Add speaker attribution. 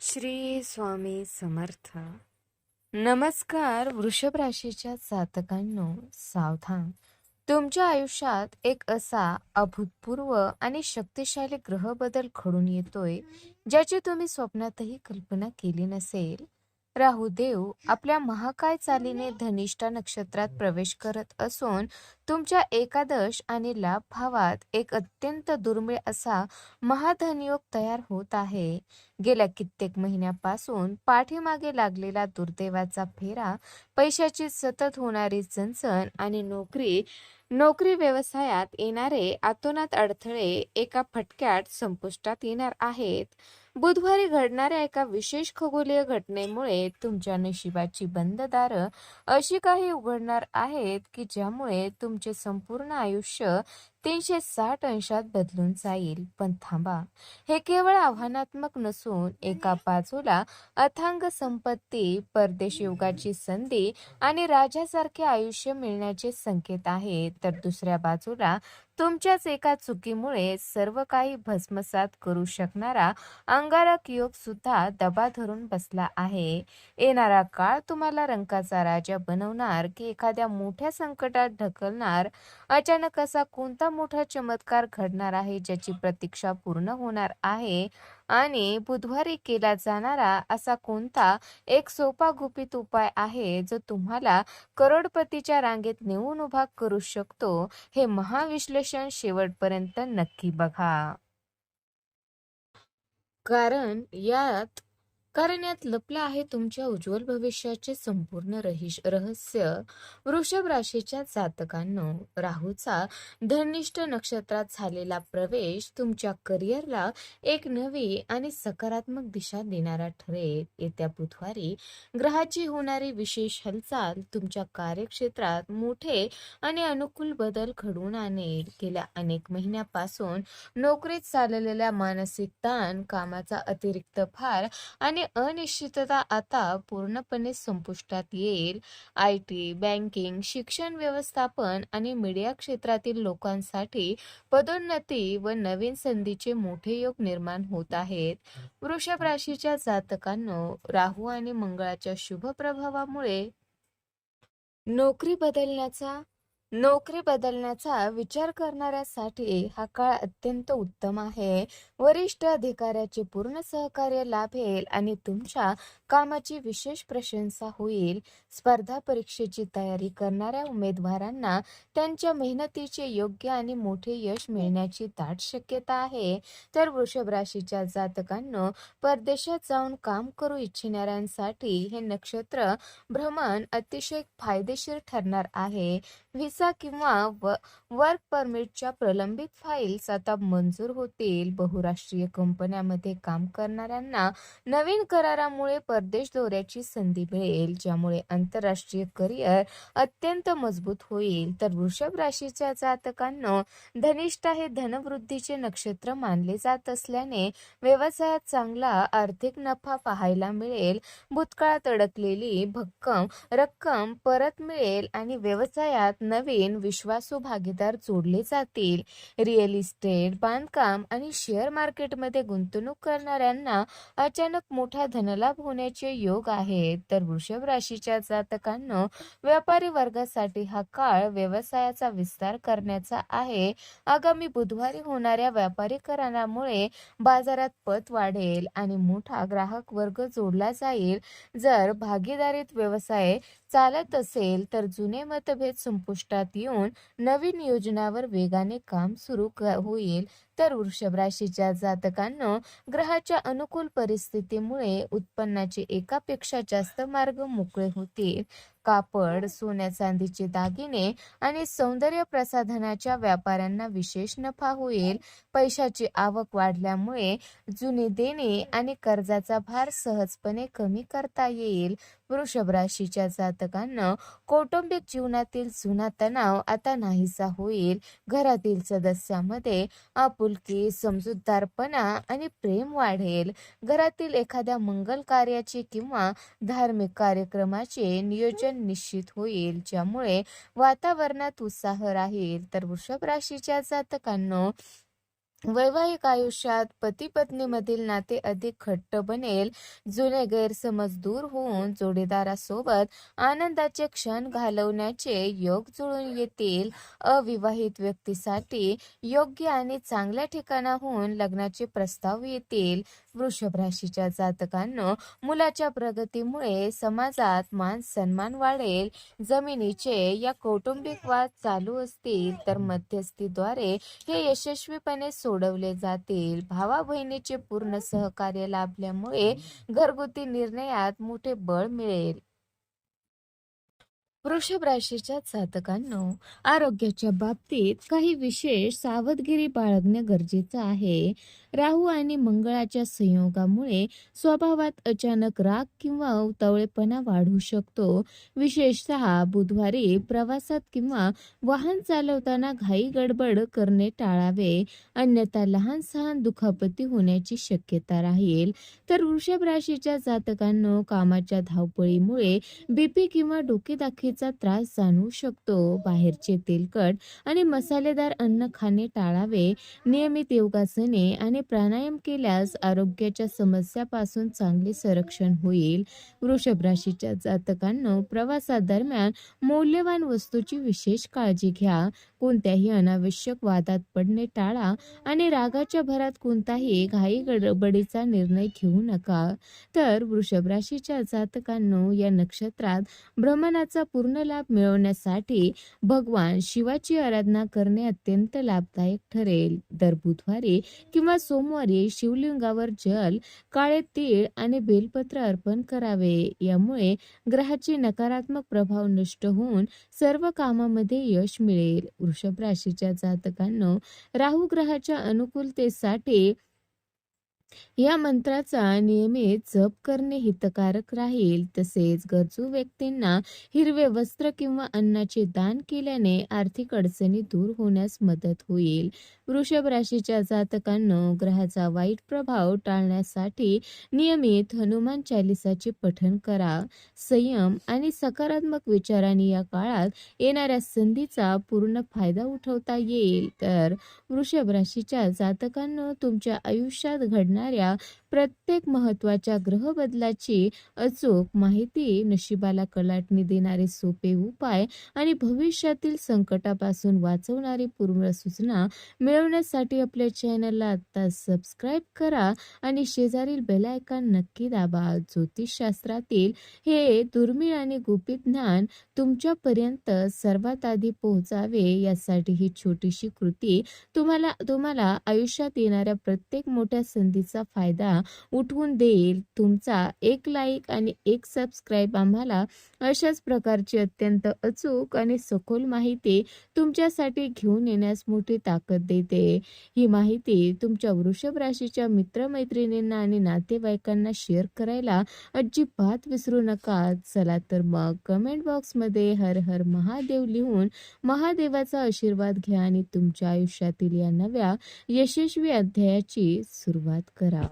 Speaker 1: श्री स्वामी समर्थ. नमस्कार वृषभ राशीच्या जातकांनो, सावधान. तुमच्या आयुष्यात एक असा अभूतपूर्व आणि शक्तिशाली ग्रह बदल घडून येतोय ज्याची तुम्ही स्वप्नातही कल्पना केली नसेल. राहू देव आपल्या महाकाय चालीने धनिष्ठा नक्षत्रात प्रवेश करत असून तुमच्या एकादश आणि लाभ भावात एक अत्यंत दुर्मिळ असा महाधनयोग तयार होत आहे. गेल्या कित्येक महिन्यापासून पाठीमागे लागलेला दुर्दैवाचा फेरा, पैशाची सतत होणारी चणचण आणि नोकरी व्यवसायात येणारे अतोनात अडथळे एका फटक्यात संपुष्टात येणार आहेत. बुधवारी घडणाऱ्या एका विशेष खगोलीय घटनेमुळे तुमच्या नशिबाची बंद दारं अशी काही उघडणार आहेत की ज्यामुळे तुमचे संपूर्ण आयुष्य 360 अंशात बदलून जाईल. पण थांबा, हे केवळ आव्हानात्मक नसून एका बाजूला अथांग संपत्ती, परदेश योगाची संधी आणि राजासारखे आयुष्य मिळण्याचे संकेत आहेत, तर दुसऱ्या बाजूला तुमच्याच एका चुकीमुळे सर्व काही भस्मसात करू शकणारा अंगारक योग सुद्धा दबा धरून बसला आहे. येणारा काळ तुम्हाला रंकाचा राजा बनवणार की एखाद्या मोठ्या संकटात ढकलणार? अचानक असा कोणता मोठा चमत्कार घडणार आहे ज्याची प्रतीक्षा पूर्ण होणार आहे? आणि बुधवारी केला जाणारा असा कोणता एक सोपा गुपित उपाय आहे जो तुम्हाला करोडपतीच्या रांगेत नेऊन उभा करू शकतो? हे महाविश्लेषण शेवटपर्यंत नक्की बघा. कारण यात कारण यात लपलं आहे तुमच्या उज्ज्वल भविष्याचे संपूर्ण रहस्य. वृषभ राशीच्या जातकांनो, राहूचा धनिष्ठ नक्षत्रात झालेला प्रवेश तुमच्या करिअरला एक नवी आणि सकारात्मक दिशा देणारा ठरेल. येत्या बुधवारी ग्रहाची होणारी विशेष हालचाल तुमच्या कार्यक्षेत्रात मोठे आणि अनुकूल बदल घडवून आणेल. गेल्या अनेक महिन्यापासून नोकरीत चाललेल्या मानसिक ताण, कामाचा अतिरिक्त भार आणि अनिश्चितता आता पूर्णपणे संपुष्टात येईल. IT, बँकिंग, शिक्षण व्यवस्थापन आणि मीडिया क्षेत्रातील लोकांसाठी पदोन्नती व नवीन संधीचे मोठे योग निर्माण होत आहेत. वृषभ राशीच्या जातकांनो, राहू आणि मंगळाच्या शुभ प्रभावामुळे नोकरी बदलण्याचा विचार करणाऱ्यासाठी हा काळ अत्यंत उत्तम आहे. वरिष्ठ अधिकाऱ्याचे पूर्ण सहकार्य लाभेल आणि तुमच्या कामाची विशेष प्रशंसा होईल. स्पर्धा परीक्षेची तयारी करणाऱ्या उमेदवारांना त्यांच्या मेहनतीचे योग्य आणि मोठे यश मिळण्याची दाट शक्यता आहे. तर वृषभ राशीच्या जातकांनो, परदेशात जाऊन काम करू इच्छिणाऱ्यांसाठी हे नक्षत्र भ्रमण अतिशय फायदेशीर ठरणार आहे. व्हिसा किंवा वर्क परमिटच्या प्रलंबित फाईल्स आता मंजूर होतील. बहुराष्ट्रीय कंपन्यांमध्ये काम करणाऱ्यांना नवीन करारामुळे परदेश दौऱ्याची संधी मिळेल, ज्यामुळे आंतरराष्ट्रीय करिअर अत्यंत मजबूत होईल. तर वृषभ राशीच्या जातकांनो, धनिष्ठा हे धनवृद्धीचे नक्षत्र मानले जात असल्याने व्यवसायात चांगला आर्थिक नफा पाहायला मिळेल. भूतकाळात अडकलेली भक्कम रक्कम परत मिळेल आणि व्यवसायात नवीन विश्वासू भागीदार जोडले जातील. रिअल इस्टेट, बांधकाम आणि शेअर मार्केटमध्ये गुंतवणूक करणाऱ्यांना अचानक मोठा धनलाभ होण्याचे योग आहेत. तर वृषभ राशीच्या जातकांनो, व्यापारी वर्गासाठी हा काळ व्यवसायाचा विस्तार करण्याचा आहे. आगामी बुधवारी होणाऱ्या व्यापारी करारामुळे बाजारात पत वाढेल आणि मोठा ग्राहक वर्ग जोडला जाईल. जर भागीदारीत व्यवसाय चालत असेल तर जुने मतभेद संपुष्टात येऊन नवीन योजनावर वेगाने काम सुरू होईल. तर वृषभ राशीच्या जातकांनो, ग्रहाच्या अनुकूल परिस्थितीमुळे उत्पन्नाचे एकापेक्षा जास्त मार्ग मोकळे होतील. कापड, सोन्या चांदीचे दागिने आणि सौंदर्य प्रसाधनाच्या व्यापाऱ्यांना विशेष नफा होईल. पैशाची आवक वाढल्यामुळे जुने देणे आणि कर्जाचा भार सहजपणे कमी करता येईल. वृषभ राशीच्या जातकांना कौटुंबिक जीवनातील जुना तणाव आता नाहीसा होईल. घरातील सदस्यांमध्ये आपुलकी, समजूतदारपणा आणि प्रेम वाढेल. घरातील एखाद्या मंगल कार्याचे किंवा धार्मिक कार्यक्रमाचे नियोजन निश्चित होईल, ज्यामुळे वातावरणात उत्साह राहील. तर वृषभ राशीच्या जातकांनो, वैवाहिक आयुष्यात पती पत्नीमधील नाते अधिक घट्ट बनेल. जुने गैरसमज दूर होऊन जोडीदारासोबत आनंदाचे क्षण घालवण्याचे योग जुळून येतील. अविवाहित व्यक्तीसाठी योग्य आणि चांगल्या ठिकाणाहून लग्नाचे प्रस्ताव येतील. वृषभ राशीच्या जातकांनो, मुलाच्या प्रगतीमुळे समाजात मान सन्मान वाढेल. जमिनीचे या कौटुंबिक वाद चालू असतील तर मध्यस्थीद्वारे हे यशस्वीपणे सोडवले जातील. भावा बहिणीचे पूर्ण सहकार्य लाभल्यामुळे घरगुती निर्णयात मोठे बळ मिळेल. वृषभ राशीच्या जातकांनो, आरोग्याच्या बाबतीत काही विशेष सावधगिरी बाळगणे गरजेचं आहे. राहू आणि मंगळाच्या संयोगामुळे स्वभावात अचानक राग किंवा उतावळेपणा वाढू शकतो. विशेषतः बुधवारी प्रवासात किंवा वाहन चालवताना घाई गडबड करणे टाळावे, अन्यथा लहान सहान दुखापती होण्याची शक्यता राहील. तर वृषभ राशीच्या जातकांनो, कामाच्या धावपळीमुळे बीपी किंवा डोकेदुखीचा त्रास जाणवू शकतो. बाहेरचे तेलकट आणि मसालेदार अन्न खाणे टाळावे. नियमित योगासने आणि प्राणायाम केल्यास आरोग्याच्या समस्यापासून चांगले संरक्षण होईल. वृषभ राशीच्या जातकांनो, प्रवासादरम्यान मौल्यवान वस्तूची विशेष काळजी घ्या. कोणत्याही अनावश्यक वादात पडणे टाळा आणि रागाच्या भरात कोणताही घाई गडबडीचा निर्णय घेऊ नका. तर वृषभ राशीच्या जातकांनो, या नक्षत्रात भ्रमणाचा पूर्ण लाभ मिळवण्यासाठी भगवान शिवाची आराधना करणे अत्यंत लाभदायक ठरेल. दर बुधवारी किंवा सोमवारी शिवलिंगावर जल, काळे तीळ आणि बेलपत्र अर्पण करावे. यामुळे ग्रहाचे नकारात्मक प्रभाव नष्ट होऊन सर्व कामामध्ये यश मिळेल. वृषभ राशीच्या जातकांनो, राहू ग्रहाच्या अनुकूलतेसाठी या मंत्राचा नियमित जप करणे हितकारक राहील. तसेच गरजू व्यक्तींना हिरवे वस्त्र किंवा अन्नाचे दान केल्याने आर्थिक अडचणी दूर होण्यास मदत होईल. वृषभ राशीच्या जातकांनो, ग्रहाचा वाईट प्रभाव टाळण्यासाठी नियमित हनुमान चालिसाचे पठण करा. संयम आणि सकारात्मक विचारांनी या काळात येणाऱ्या संधीचा पूर्ण फायदा उठवता येईल. तर वृषभ राशीच्या जातकांनो, तुमच्या आयुष्यात घडणाऱ्या प्रत्येक महत्त्वाच्या ग्रह बदलाची अचूक माहिती, नशिबाला कलाटणी देणारे सोपे उपाय आणि भविष्यातील संकटापासून वाचवणारी पूर्ण सूचना मिळवण्यासाठी आपल्या चॅनलला आता सबस्क्राईब करा आणि शेजारील बेल आयकॉन नक्की दाबा. ज्योतिषशास्त्रातील हे दुर्मिळ आणि गुपित ज्ञान तुमच्यापर्यंत सर्वात आधी पोहोचावे, यासाठी ही छोटीशी कृती तुम्हाला आयुष्यात येणाऱ्या प्रत्येक मोठ्या संधीचा फायदा उठवून देईल. तुमचा एक लाईक आणि एक सबस्क्राईब आम्हाला अशाच प्रकारची अत्यंत अचूक आणि सखोल माहिती तुमच्यासाठी घेऊन येण्यास मोठी ताकद देते. ही माहिती तुमच्या वृषभ राशीच्या मित्रमैत्रिणींना आणि नातेवाईकांना शेअर करायला अजिबात विसरू नका. चला तर मग कमेंट बॉक्समध्ये हर हर महादेव लिहून महादेवाचा आशीर्वाद घ्या आणि तुमच्या आयुष्यातील या नव्या यशस्वी अध्यायाची सुरुवात करा.